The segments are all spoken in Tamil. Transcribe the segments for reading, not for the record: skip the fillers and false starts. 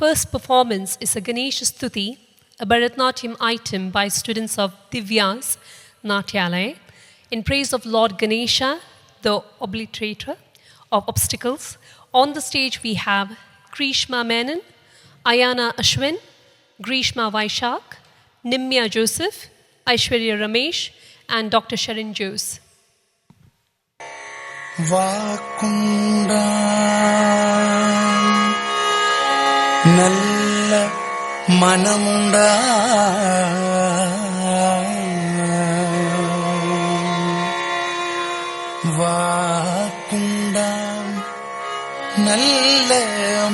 First performance is a Ganesh Stuti, a Bharatnatyam item by students of Divya's Natyalaya in praise of Lord Ganesha, the obliterator of obstacles. On the stage we have Krishma Menon, Ayana Ashwin, Grishma Vaishak, Nimya Joseph, Aishwarya Ramesh, and Dr. Sharon Jose. Vakunda Nalla Manamunda Vakunda Nalla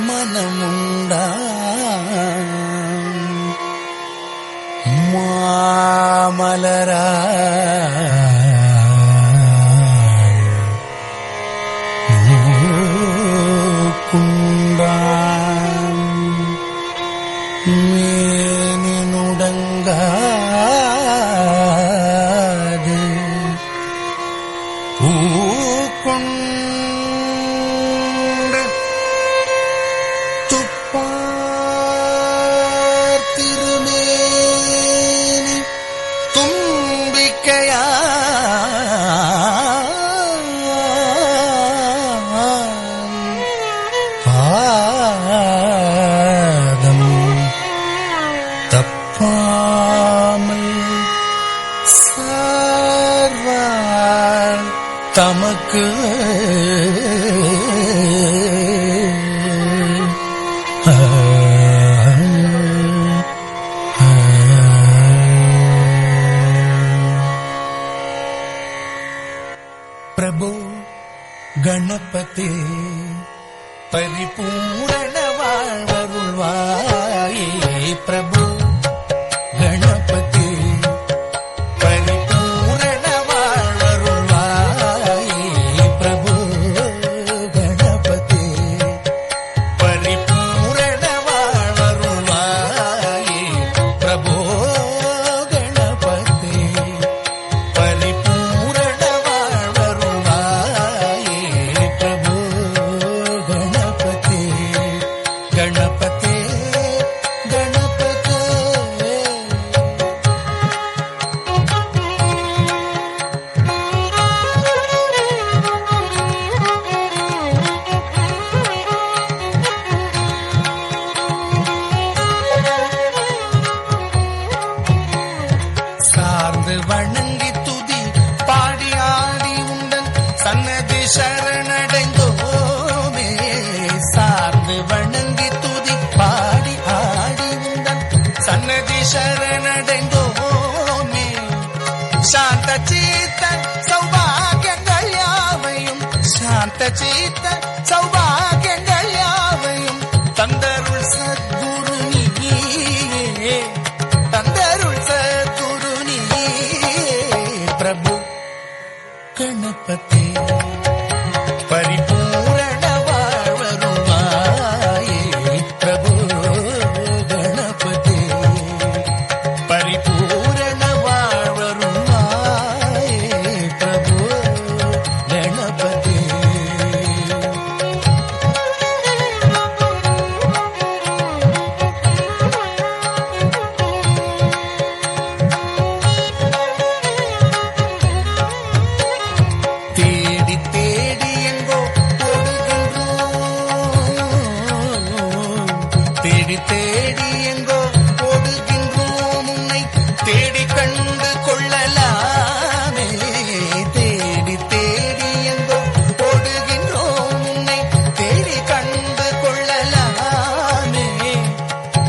Manamunda Maamalara மேனினுடங்காது பூக்கொண்டு துப்பார் திருமேனி தும்பிக்கையா தமக்கு பிரபு கணபதி பரிபூரண வாழ்வருள்வாயே பிரபு கணபதி வணங்கி துதி பாடி ஆடி உந்தன் சன்னதி சரணடைந்தோமே சார்ந்து வணங்கி துதி பாடி ஆடி உந்தன் சன்னதி சரணடைந்தோமே சாந்த சீத்த சௌபாகியங்கள் யாவையும் சாந்த சீத்த சௌபாகியங்கள் யாவையும் தந்தருள் சத்குரு நீயே தந்தருள் சத்குரு பிரபு கணபதி பரிபூரண வாழ்வருள்வாயே பிரபு கணபதி பரிபூரண வாழ்வருள்வாயே பிரபு கணபதி தேடி எங்கோ ஓடுகின்றோம் உன்னை தேடி கண்டு கொள்ளலாமே தேடி தேடி எங்கோ ஓடுகின்றோம் உன்னை தேடி கண்டு கொள்ளலாமே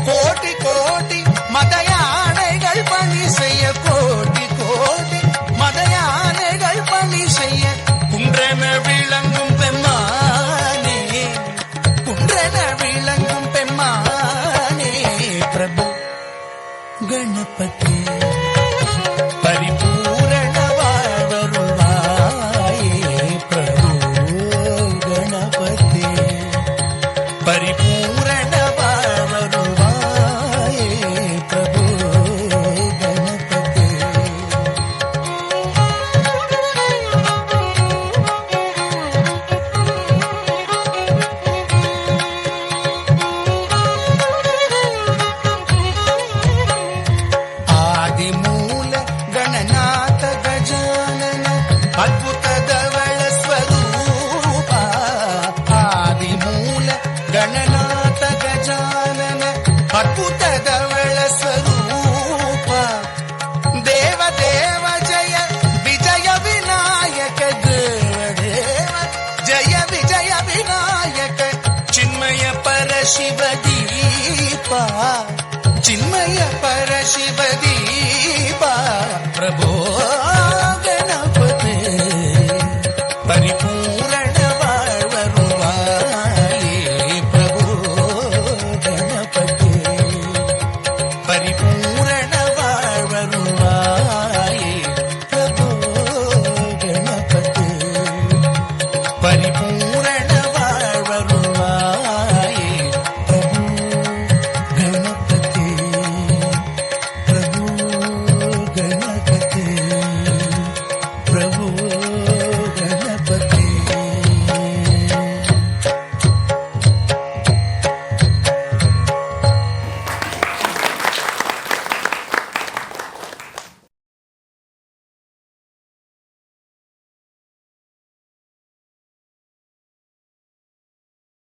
கோடி கோடி மத யானைகள் பணி செய்ய கோடி கோடி மத யானைகள் பணி செய்ய குன்றென விளங்கும் பெம்மானே குன்றென விளங்கும் பெம்மானே பிரபு கணபதி பரிபூரண வாழ்வருள்வாயே பிரபு கணபதி பரிபூரண வாழ்வருள்வாயே பிரபு கணபதி दीपा चिन्मय परशिव दीपा प्रभो